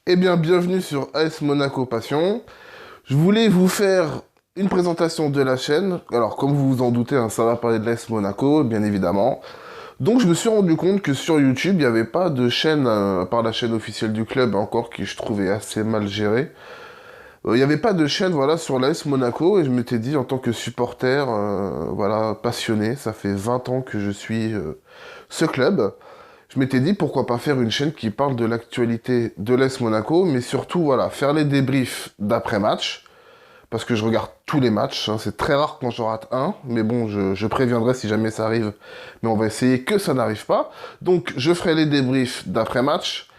Eh bien, bienvenue sur AS Monaco Passion. Je voulais vous faire une présentation de la chaîne. Alors, comme vous vous en doutez, hein, ça va parler de l'AS Monaco, bien évidemment. Donc, je me suis rendu compte que sur YouTube, il n'y avait pas de chaîne, à part la chaîne officielle du club, encore, qui je trouvais assez mal gérée. Il n'y avait pas de chaîne, voilà, sur l'AS Monaco, et je m'étais dit, en tant que supporter, voilà, passionné, ça fait 20 ans que je suis ce club. Je m'étais dit pourquoi pas faire une chaîne qui parle de l'actualité de l'AS Monaco, mais surtout, voilà, faire les débriefs d'après-match, parce que je regarde tous les matchs, hein. C'est très rare quand j'en rate un, mais bon, je préviendrai si jamais ça arrive, mais on va essayer que ça n'arrive pas. Donc, je ferai les débriefs d'après-match,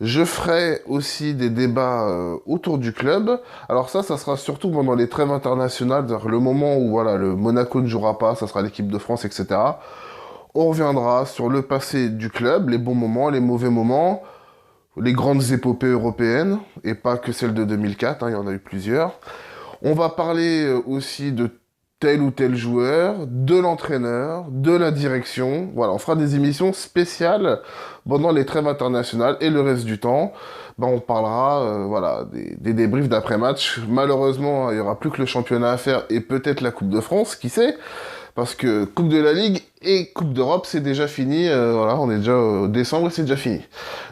je ferai aussi des débats autour du club. Alors ça sera surtout pendant les trêves internationales, c'est-à-dire le moment où voilà, le Monaco ne jouera pas, ça sera l'équipe de France, etc. On reviendra sur le passé du club, les bons moments, les mauvais moments, les grandes épopées européennes, et pas que celle de 2004, hein, il y en a eu plusieurs. On va parler aussi de tel ou tel joueur, de l'entraîneur, de la direction. Voilà, on fera des émissions spéciales pendant les trêves internationales et le reste du temps, ben, on parlera voilà, des débriefs d'après-match. Malheureusement, il n'y aura plus que le championnat à faire et peut-être la Coupe de France, qui sait, parce que Coupe de la Ligue et Coupe d'Europe, c'est déjà fini. Voilà, on est déjà au décembre et c'est déjà fini.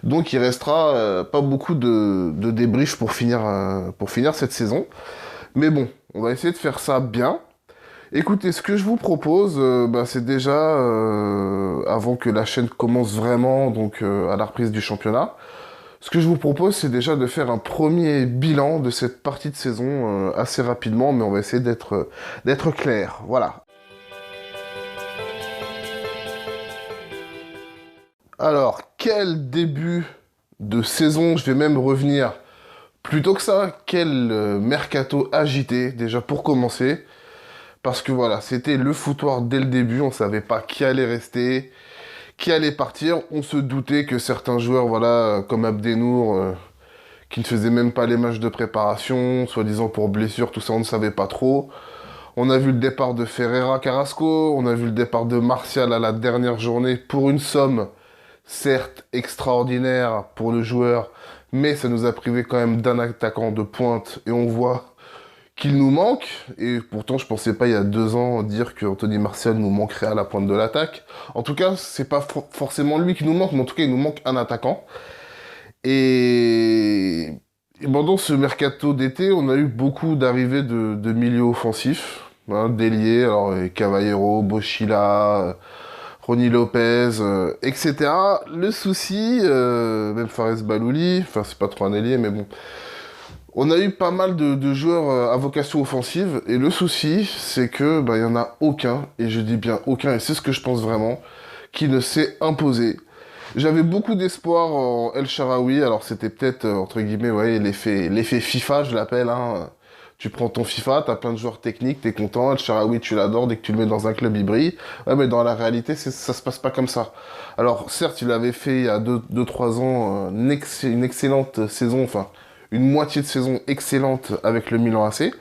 Donc il restera pas beaucoup de débriefs pour finir cette saison. Mais bon, on va essayer de faire ça bien. Écoutez, ce que je vous propose, bah, c'est déjà, avant que la chaîne commence vraiment, donc à la reprise du championnat, ce que je vous propose, c'est déjà de faire un premier bilan de cette partie de saison assez rapidement, mais on va essayer d'être clair. Voilà. Alors, quel début de saison, je vais même revenir plutôt que ça, quel mercato agité, déjà pour commencer. Parce que voilà, c'était le foutoir dès le début, on savait pas qui allait rester, qui allait partir. On se doutait que certains joueurs, voilà, comme Abdenour, qui ne faisaient même pas les matchs de préparation, soi-disant pour blessure, tout ça, on ne savait pas trop. On a vu le départ de Ferreira Carrasco, on a vu le départ de Martial à la dernière journée pour une somme, certes extraordinaire pour le joueur, mais ça nous a privé quand même d'un attaquant de pointe, et on voit qu'il nous manque, et pourtant je pensais pas il y a 2 ans dire que Anthony Martial nous manquerait à la pointe de l'attaque. En tout cas, c'est pas forcément lui qui nous manque, mais en tout cas il nous manque un attaquant. Et, et pendant ce mercato d'été, on a eu beaucoup d'arrivées de milieux offensifs, hein, d'ailiers, alors Cavallero, Bochila, Ronny Lopez, etc. Le souci, même Fares Balouli, enfin c'est pas trop un ailier, mais bon, on a eu pas mal de joueurs à vocation offensive, et le souci, c'est que bah, y en a aucun, et je dis bien aucun, et c'est ce que je pense vraiment, qui ne s'est imposé. J'avais beaucoup d'espoir en El Shaarawy, alors c'était peut-être, entre guillemets, ouais, l'effet FIFA, je l'appelle, hein. Tu prends ton FIFA, t'as plein de joueurs techniques, t'es content, El Shaarawy, tu l'adores, dès que tu le mets dans un club, il brille. Ouais, mais dans la réalité, ça se passe pas comme ça. Alors, certes, il avait fait, il y a 2-3 ans, une excellente saison, enfin, une moitié de saison excellente avec le Milan AC.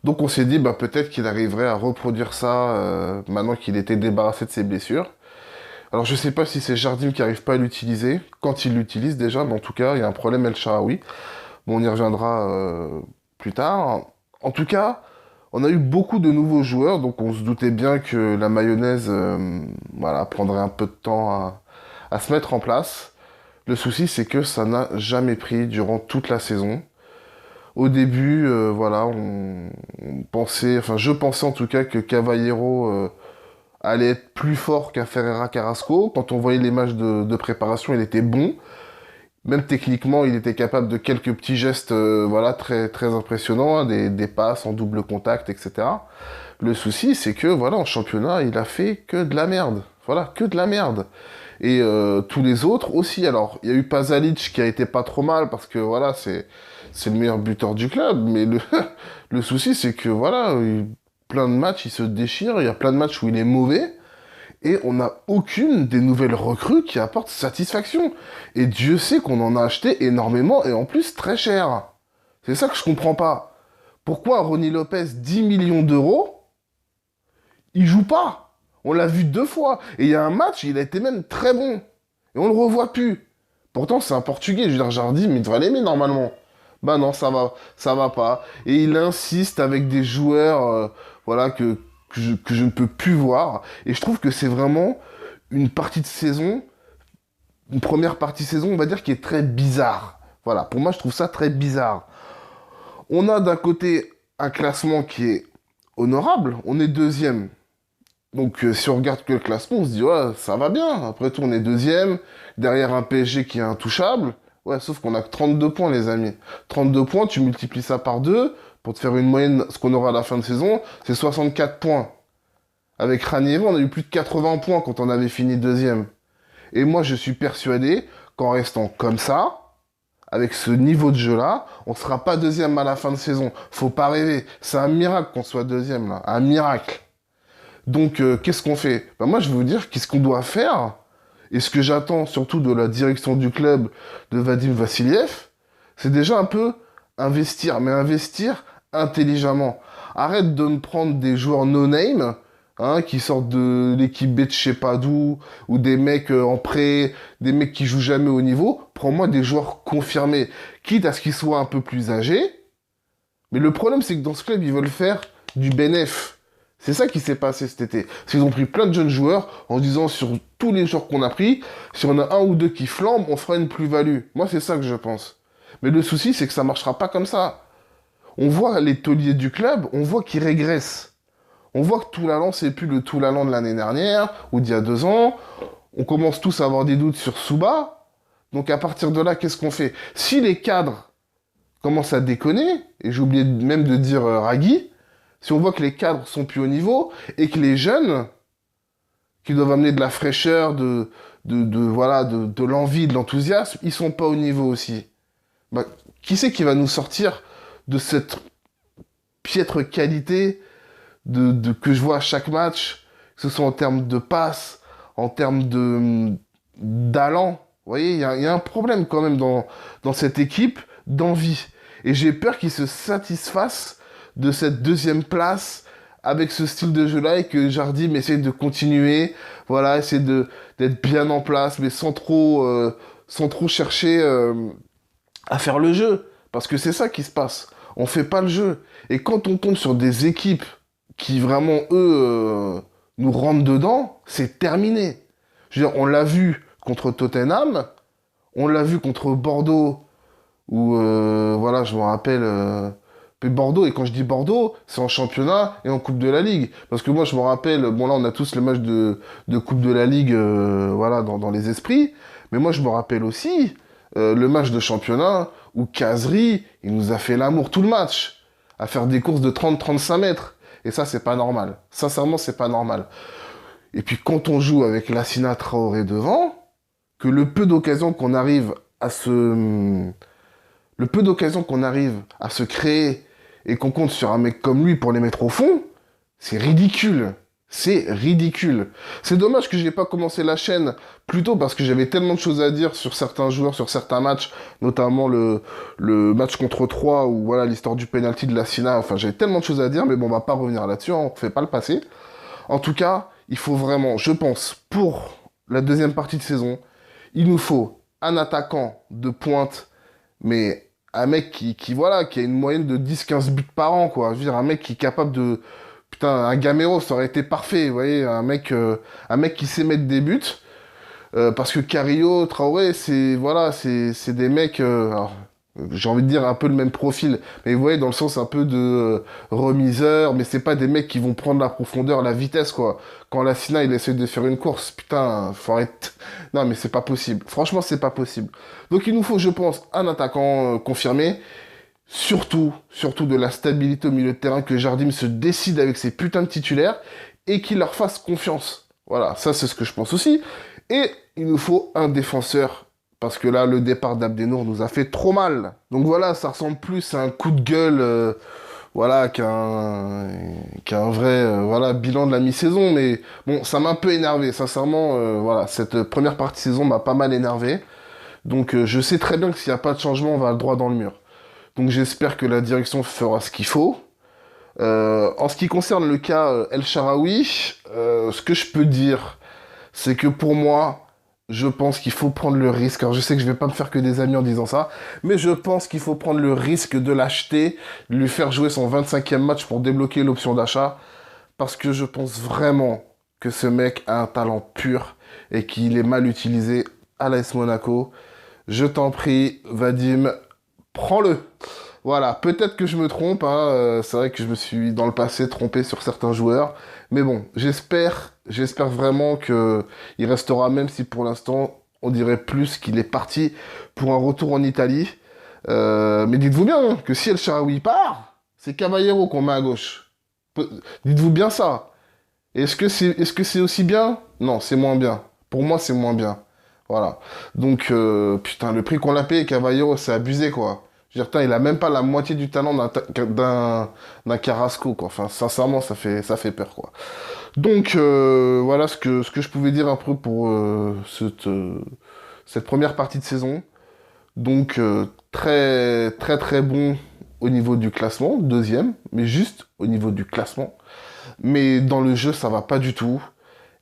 Donc on s'est dit, bah, peut-être qu'il arriverait à reproduire ça maintenant qu'il était débarrassé de ses blessures. Alors je sais pas si c'est Jardim qui arrive pas à l'utiliser, quand il l'utilise déjà, mais en tout cas, il y a un problème El Shaarawy. Bon, on y reviendra plus tard. En tout cas, on a eu beaucoup de nouveaux joueurs, donc on se doutait bien que la mayonnaise voilà, prendrait un peu de temps à se mettre en place. Le souci, c'est que ça n'a jamais pris durant toute la saison. Au début, voilà, on pensait, enfin je pensais en tout cas que Cavallero allait être plus fort qu'un Ferreira Carrasco. Quand on voyait les matchs de préparation, il était bon. Même techniquement, il était capable de quelques petits gestes, voilà, très, très impressionnants, hein, des passes en double contact, etc. Le souci, c'est que, voilà, en championnat, il a fait que de la merde. Voilà, que de la merde. Et tous les autres aussi. Alors, il y a eu Pasalic qui a été pas trop mal parce que voilà, c'est le meilleur buteur du club. Mais le, le souci, c'est que voilà, plein de matchs, il se déchire. Il y a plein de matchs où il est mauvais. Et on n'a aucune des nouvelles recrues qui apporte satisfaction. Et Dieu sait qu'on en a acheté énormément et en plus très cher. C'est ça que je comprends pas. Pourquoi Ronny Lopez, 10 millions d'euros, il joue pas? On l'a vu 2 fois. Et il y a un match, il a été même très bon. Et on le revoit plus. Pourtant, c'est un Portugais. Je veux dire, Jardim, il devrait l'aimer normalement. Bah non, ça va pas. Et il insiste avec des joueurs, voilà, que je ne peux plus voir. Et je trouve que c'est vraiment une partie de saison, une première partie de saison, on va dire, qui est très bizarre. Voilà, pour moi, je trouve ça très bizarre. On a d'un côté un classement qui est honorable. On est deuxième. Donc, si on regarde que le classement, on se dit, ouais, ça va bien. Après tout, on est deuxième, derrière un PSG qui est intouchable. Ouais, sauf qu'on a que 32 points, les amis. 32 points, tu multiplies ça par 2, pour te faire une moyenne, ce qu'on aura à la fin de saison, c'est 64 points. Avec Ranieri, on a eu plus de 80 points quand on avait fini deuxième. Et moi, je suis persuadé qu'en restant comme ça, avec ce niveau de jeu-là, on sera pas deuxième à la fin de saison. Faut pas rêver. C'est un miracle qu'on soit deuxième, là. Un miracle. Donc, qu'est-ce qu'on fait? Ben, moi, je veux vous dire, qu'est-ce qu'on doit faire? Et ce que j'attends surtout de la direction du club de Vadim Vassiliev, c'est déjà un peu investir, mais investir intelligemment. Arrête de me prendre des joueurs no-name, hein, qui sortent de l'équipe B de je sais pas d'où, ou des mecs en prêt, des mecs qui jouent jamais au niveau. Prends-moi des joueurs confirmés, quitte à ce qu'ils soient un peu plus âgés. Mais le problème, c'est que dans ce club, ils veulent faire du bénéf. C'est ça qui s'est passé cet été. Ils ont pris plein de jeunes joueurs en se disant sur tous les joueurs qu'on a pris, si on a un ou deux qui flambent, on fera une plus-value. Moi, c'est ça que je pense. Mais le souci, c'est que ça marchera pas comme ça. On voit les tauliers du club, on voit qu'ils régressent. On voit que Toulalan, c'est plus le Toulalan de l'année dernière ou d'il y a 2 ans. On commence tous à avoir des doutes sur Souba. Donc à partir de là, qu'est-ce qu'on fait? Si les cadres commencent à déconner, et j'ai oublié même de dire Ragui, si on voit que les cadres sont plus au niveau, et que les jeunes, qui doivent amener de la fraîcheur, voilà, de l'envie, de l'enthousiasme, ils sont pas au niveau aussi. Bah, qui c'est qui va nous sortir de cette piètre qualité que je vois à chaque match, que ce soit en termes de passes, en termes d'allant? Vous voyez, il y a un problème quand même dans cette équipe d'envie. Et j'ai peur qu'ils se satisfassent de cette deuxième place avec ce style de jeu-là et que Jardim essaie de continuer, voilà, essaie d'être bien en place, mais sans trop chercher à faire le jeu. Parce que c'est ça qui se passe. On fait pas le jeu. Et quand on tombe sur des équipes qui vraiment, eux, nous rentrent dedans, c'est terminé. Je veux dire, on l'a vu contre Tottenham, on l'a vu contre Bordeaux, où, voilà, je me rappelle, Bordeaux, et quand je dis Bordeaux, c'est en championnat et en Coupe de la Ligue. Parce que moi, je me rappelle, bon là, on a tous le match de Coupe de la Ligue, voilà, dans les esprits, mais moi, je me rappelle aussi le match de championnat où Kazri, il nous a fait l'amour tout le match, à faire des courses de 30-35 mètres. Et ça, c'est pas normal. Sincèrement, c'est pas normal. Et puis, quand on joue avec Lassina Traoré devant, que le peu d'occasions qu'on arrive à se créer et qu'on compte sur un mec comme lui pour les mettre au fond, c'est ridicule. C'est ridicule. C'est dommage que j'ai pas commencé la chaîne plus tôt parce que j'avais tellement de choses à dire sur certains joueurs, sur certains matchs, notamment le match contre 3 ou voilà l'histoire du penalty de Lassina. Enfin, j'avais tellement de choses à dire, mais bon, on va pas revenir là-dessus, hein, on fait pas le passé. En tout cas, il faut vraiment, je pense, pour la deuxième partie de saison, il nous faut un attaquant de pointe, mais un mec voilà, qui a une moyenne de 10-15 buts par an, quoi. Je veux dire, un mec qui est capable de... Putain, un Gamero, ça aurait été parfait, vous voyez, un mec qui sait mettre des buts, parce que Carrillo, Traoré, voilà, c'est des mecs, alors, j'ai envie de dire un peu le même profil, mais vous voyez, dans le sens un peu de remiseur, mais c'est pas des mecs qui vont prendre la profondeur, la vitesse, quoi. Quand Lassina, il essaie de faire une course, putain, faut arrêter. Non, mais c'est pas possible. Franchement, c'est pas possible. Donc il nous faut, je pense, un attaquant confirmé, surtout de la stabilité au milieu de terrain, que Jardim se décide avec ses putains de titulaires, et qu'il leur fasse confiance. Voilà, ça c'est ce que je pense aussi. Et il nous faut un défenseur, parce que là, le départ d'Abdenour nous a fait trop mal. Donc voilà, ça ressemble plus à un coup de gueule, voilà, qu'un vrai, voilà, bilan de la mi-saison. Mais bon, ça m'a un peu énervé, sincèrement, voilà, cette première partie de saison m'a pas mal énervé. Donc je sais très bien que s'il n'y a pas de changement, on va droit dans le mur. Donc j'espère que la direction fera ce qu'il faut. En ce qui concerne le cas El Shaarawy, ce que je peux dire, c'est que pour moi, je pense qu'il faut prendre le risque. Alors je sais que je vais pas me faire que des amis en disant ça, mais je pense qu'il faut prendre le risque de l'acheter, de lui faire jouer son 25e match pour débloquer l'option d'achat, parce que je pense vraiment que ce mec a un talent pur et qu'il est mal utilisé à l'AS Monaco. Je t'en prie, Vadim, prends-le. Voilà, peut-être que je me trompe, hein, c'est vrai que je me suis dans le passé trompé sur certains joueurs, mais bon, j'espère vraiment que il restera, même si pour l'instant on dirait plus qu'il est parti pour un retour en Italie. Mais dites-vous bien hein, que si El Shaarawy part, c'est Cavallero qu'on met à gauche. Pe- Dites-vous bien ça. Est-ce que c'est aussi bien? Non, c'est moins bien. Pour moi, c'est moins bien. Voilà. Donc, putain, le prix qu'on l'a payé, Cavallero, c'est abusé, quoi. Je veux dire, putain, il a même pas la moitié du talent d'un Carrasco, quoi. Enfin, sincèrement, ça fait peur, quoi. Donc, voilà ce que je pouvais dire un peu pour cette première partie de saison. Donc, très, très, très bon au niveau du classement, deuxième, mais juste au niveau du classement. Mais dans le jeu, ça va pas du tout.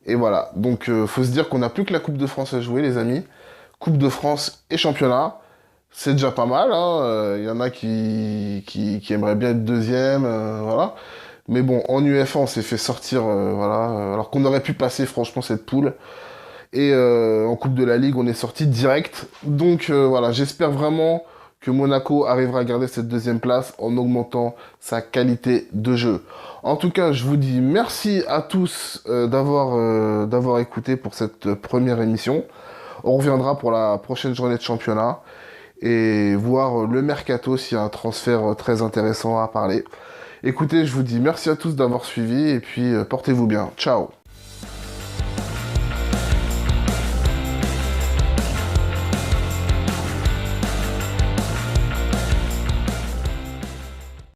Et voilà, donc faut se dire qu'on n'a plus que la Coupe de France à jouer, les amis. Coupe de France et championnat, c'est déjà pas mal. Hein. Il y en a qui aimeraient bien être deuxième, voilà. Mais bon, en UEFA, on s'est fait sortir, voilà, alors qu'on aurait pu passer franchement cette poule. Et en Coupe de la Ligue, on est sorti direct. Donc voilà, j'espère vraiment que Monaco arrivera à garder cette deuxième place en augmentant sa qualité de jeu. En tout cas, je vous dis merci à tous d'avoir écouté pour cette première émission. On reviendra pour la prochaine journée de championnat et voir le mercato s'il y a un transfert très intéressant à parler. Écoutez, je vous dis merci à tous d'avoir suivi et puis portez-vous bien. Ciao.